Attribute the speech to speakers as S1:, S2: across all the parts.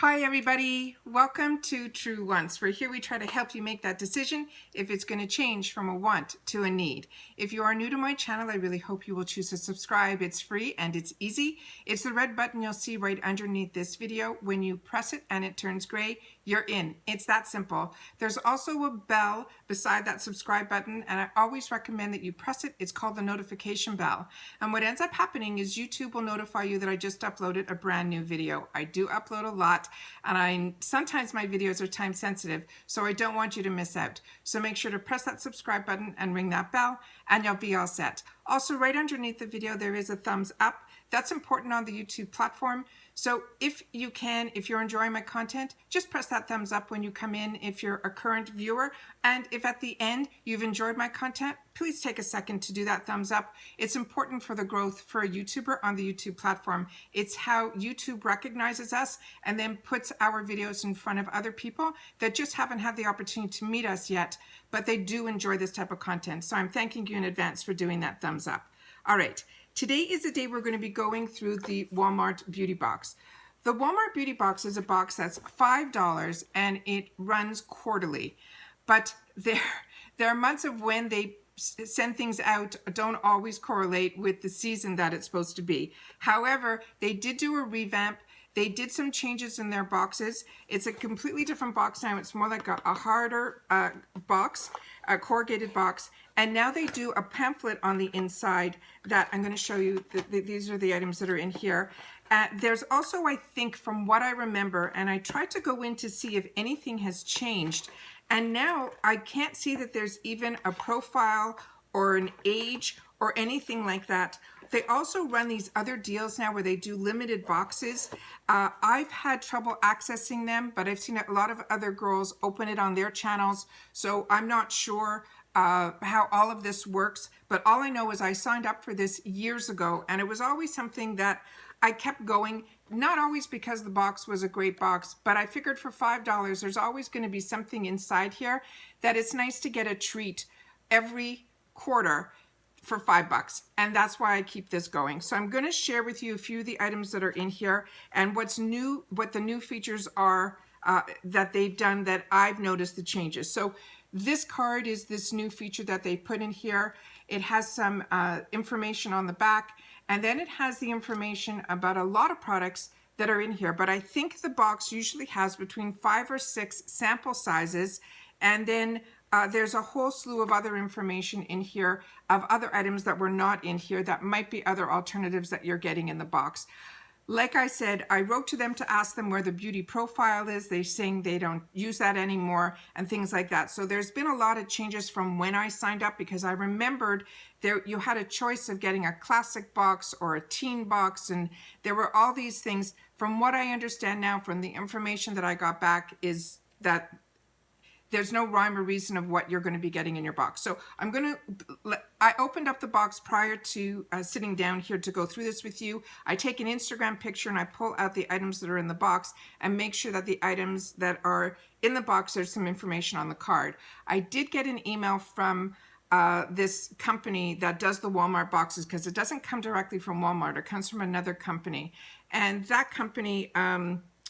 S1: Hi everybody, welcome to True Wants, where here we try to help you make that decision if it's going to change from a want to a need. If you are new to my channel, I really hope you will choose to subscribe. It's free and it's easy. It's the red button you'll see right underneath this video. When you press it and it turns gray, you're in. It's that simple. There's also a bell beside that subscribe button, and I always recommend that you press it. It's called the notification bell. And what ends up happening is YouTube will notify you that I just uploaded a brand new video. I do upload a lot, and sometimes my videos are time sensitive, so I don't want you to miss out. So make sure to press that subscribe button and ring that bell, and you'll be all set. Also, right underneath the video, there is a thumbs up. That's important on the YouTube platform. So if you can, if you're enjoying my content, just press that thumbs up when you come in if you're a current viewer. And if at the end you've enjoyed my content, please take a second to do that thumbs up. It's important for the growth for a YouTuber on the YouTube platform. It's how YouTube recognizes us and then puts our videos in front of other people that just haven't had the opportunity to meet us yet, but they do enjoy this type of content. So I'm thanking you in advance for doing that thumbs up. All right. Today is the day we're going to be going through the Walmart Beauty Box. The Walmart Beauty Box is a box that's $5 and it runs quarterly. But there are months of when they send things out don't always correlate with the season that it's supposed to be. However, they did do a revamp. They did some changes in their boxes. It's a completely different box now. It's more like a harder box, a corrugated box. And now they do a pamphlet on the inside that I'm going to show you. These are the items that are in here. There's also, I think, from what I remember, and I tried to go in to see if anything has changed. And now I can't see that there's even a profile or an age or anything like that. They also run these other deals now where they do limited boxes. I've had trouble accessing them, but I've seen a lot of other girls open it on their channels. So I'm not sure how all of this works, but all I know is I signed up for this years ago, and it was always something that I kept going, not always because the box was a great box, but I figured for $5, there's always going to be something inside here that it's nice to get a treat every quarter for $5, and that's why I keep this going. So I'm going to share with you a few of the items that are in here and what's new, what the new features are that they've done that I've noticed the changes. So this card is this new feature that they put in here. It has some information on the back, and then it has the information about a lot of products that are in here. But I think the box usually has between 5 or 6 sample sizes, and then there's a whole slew of other information in here of other items that were not in here that might be other alternatives that you're getting in the box. Like I said, I wrote to them to ask them where the beauty profile is. They're saying they don't use that anymore and things like that. So there's been a lot of changes from when I signed up, because I remembered there you had a choice of getting a classic box or a teen box, and there were all these things. From what I understand now from the information that I got back is that there's no rhyme or reason of what you're going to be getting in your box. So I opened up the box prior to sitting down here to go through this with you. I take an Instagram picture and I pull out the items that are in the box and make sure that the items that are in the box, there's some information on the card. I did get an email from this company that does the Walmart boxes, because it doesn't come directly from Walmart. It comes from another company. And that company,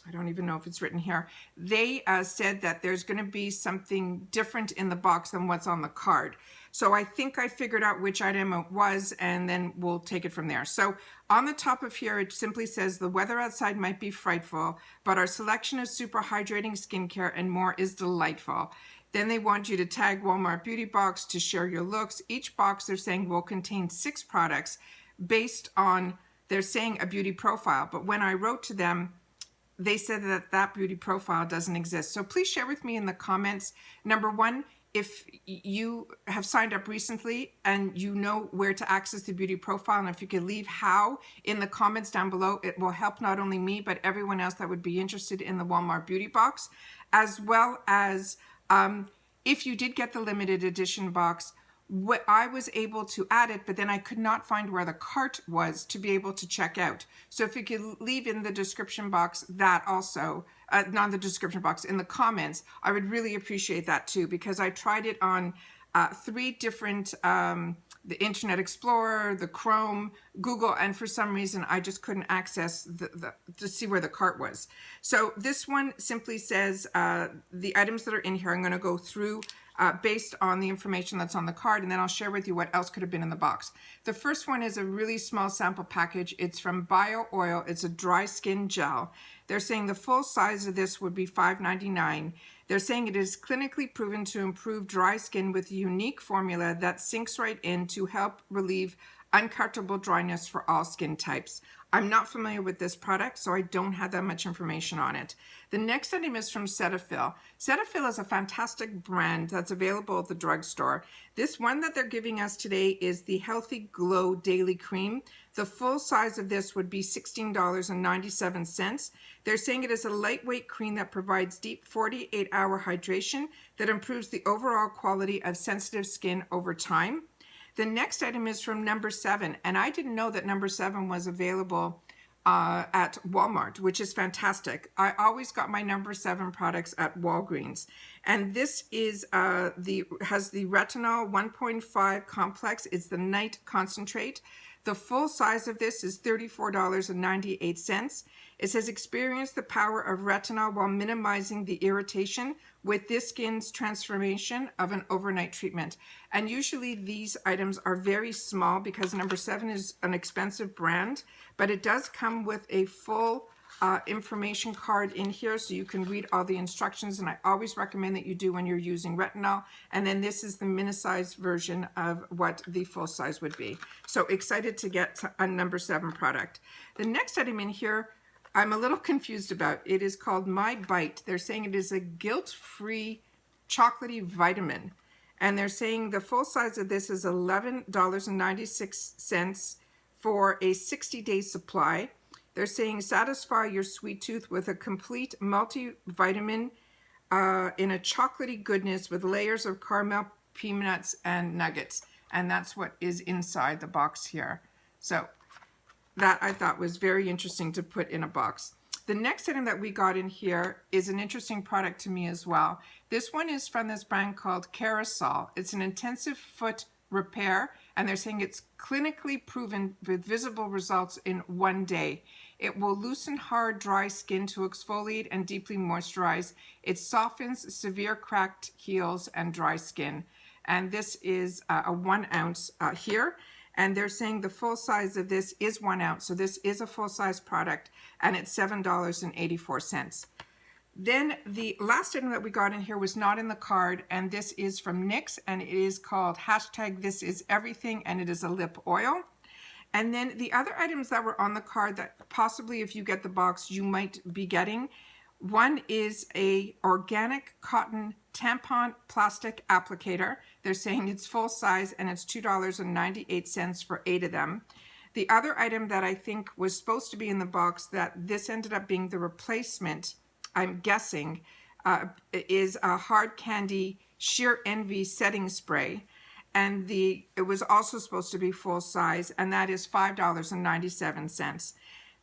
S1: I don't even know if it's written here. They said that there's going to be something different in the box than what's on the card. So I think I figured out which item it was, and then we'll take it from there. So on the top of here, it simply says the weather outside might be frightful, but our selection of super hydrating skincare and more is delightful. Then they want you to tag Walmart Beauty Box to share your looks. Each box, they're saying, will contain 6 products based on, they're saying, a beauty profile. But when I wrote to them, they said that that beauty profile doesn't exist. So please share with me in the comments, number one, if you have signed up recently and you know where to access the beauty profile, and if you could leave how in the comments down below, it will help not only me, but everyone else that would be interested in the Walmart Beauty Box, as well as if you did get the limited edition box, what I was able to add it, but then I could not find where the cart was to be able to check out. So if you could leave in the description box that also, not the description box, in the comments, I would really appreciate that too, because I tried it on three different, the Internet Explorer, the Chrome, Google, and for some reason I just couldn't access to see where the cart was. So this one simply says the items that are in here, I'm going to go through based on the information that's on the card, and then I'll share with you what else could have been in the box. The first one is a really small sample package. It's from BioOil. It's a dry skin gel. They're saying the full size of this would be $5.99. They're saying it is clinically proven to improve dry skin with a unique formula that sinks right in to help relieve uncomfortable dryness for all skin types. I'm not familiar with this product, so I don't have that much information on it. The next item is from Cetaphil. Cetaphil is a fantastic brand that's available at the drugstore. This one that they're giving us today is the Healthy Glow Daily Cream. The full size of this would be $16.97. They're saying it is a lightweight cream that provides deep 48-hour hydration that improves the overall quality of sensitive skin over time. The next item is from Number 7, and I didn't know that Number 7 was available at Walmart, which is fantastic. I always got my Number 7 products at Walgreens, and this is has the Retinol 1.5 complex. It's the night concentrate. The full size of this is $34.98. It says experience the power of retinol while minimizing the irritation with this skin's transformation of an overnight treatment. And usually these items are very small because Number 7 is an expensive brand, but it does come with a full information card in here so you can read all the instructions, and I always recommend that you do when you're using retinol. And then this is the mini-sized version of what the full size would be. So excited to get a Number 7 product. The next item in here I'm a little confused about. It is called MyBite. They're saying it is a guilt-free chocolatey vitamin, and they're saying the full size of this is $11.96 for a 60-day supply. They're saying satisfy your sweet tooth with a complete multivitamin in a chocolatey goodness with layers of caramel, peanuts, and nuggets. And that's what is inside the box here. So that I thought was very interesting to put in a box. The next item that we got in here is an interesting product to me as well. This one is from this brand called Kerasal. It's an intensive foot repair, and they're saying it's clinically proven with visible results in 1 day. It will loosen hard, dry skin to exfoliate and deeply moisturize. It softens severe cracked heels and dry skin. And this is a 1 ounce here. And they're saying the full size of this is 1 ounce. So this is a full size product, and it's $7.84. Then the last item that we got in here was not in the card, and this is from NYX, and it is called #ThisIsEverything, and it is a lip oil. And then the other items that were on the card that possibly if you get the box you might be getting, one is a organic cotton tampon plastic applicator. They're saying it's full size and it's $2.98 for 8 of them. The other item that I think was supposed to be in the box that this ended up being the replacement, I'm guessing, is a Hard Candy Sheer Envy setting spray. And it was also supposed to be full size, and that is $5.97.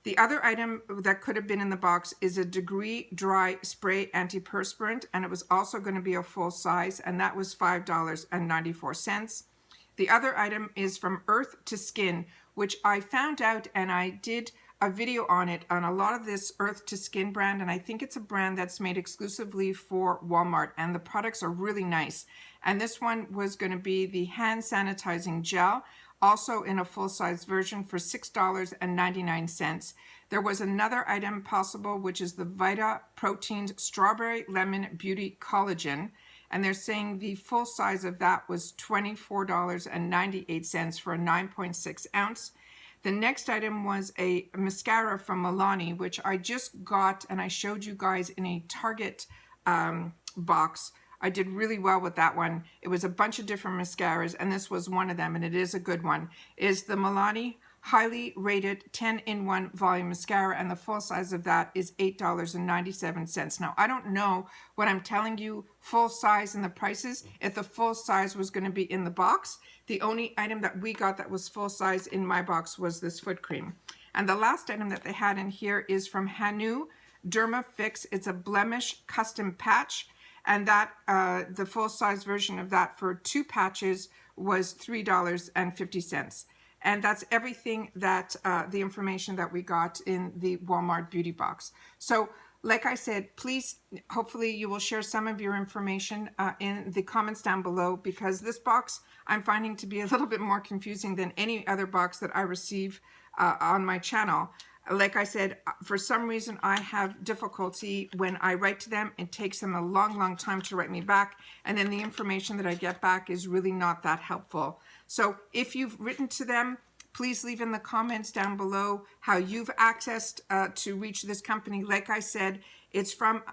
S1: The other item that could have been in the box is a Degree Dry Spray Antiperspirant, and it was also going to be a full size, and that was $5.94. The other item is from Earth to Skin, which I found out, and I did a video on it, on a lot of this Earth to Skin brand, and I think it's a brand that's made exclusively for Walmart, and the products are really nice. And this one was going to be the hand sanitizing gel, also in a full-size version for $6.99. There was another item possible, which is the Vita Proteins Strawberry Lemon Beauty Collagen, and they're saying the full size of that was $24.98 for a 9.6 ounce. The next item was a mascara from Milani, which I just got and I showed you guys in a Target box. I did really well with that one. It was a bunch of different mascaras, and this was one of them, and it is a good one. It is the Milani highly rated 10-in-1 volume mascara, and the full size of that is $8.97. Now, I don't know what I'm telling you, full size and the prices, if the full size was going to be in the box. The only item that we got that was full size in my box was this foot cream. And the last item that they had in here is from Hanu Derma Fix. It's a blemish custom patch. and that the full-size version of that for 2 patches was $3.50. And that's everything that the information that we got in the Walmart beauty box. So like I said, please, hopefully you will share some of your information in the comments down below, because this box I'm finding to be a little bit more confusing than any other box that I receive on my channel. Like I said, for some reason I have difficulty when I write to them. It takes them a long time to write me back, and then the information that I get back is really not that helpful. So if you've written to them, please leave in the comments down below how you've accessed to reach this company. Like I said, it's from,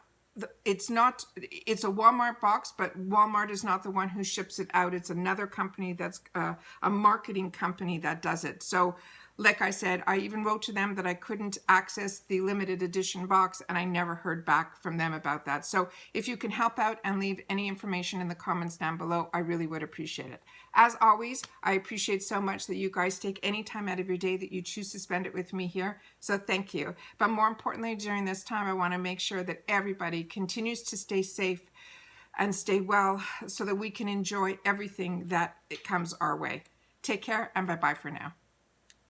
S1: it's a Walmart box, but Walmart is not the one who ships it out. It's another company that's a marketing company that does it. So like I said, I even wrote to them that I couldn't access the limited edition box, and I never heard back from them about that. So if you can help out and leave any information in the comments down below, I really would appreciate it. As always, I appreciate so much that you guys take any time out of your day that you choose to spend it with me here. So thank you. But more importantly, during this time, I want to make sure that everybody continues to stay safe and stay well so that we can enjoy everything that it comes our way. Take care, and bye-bye for now.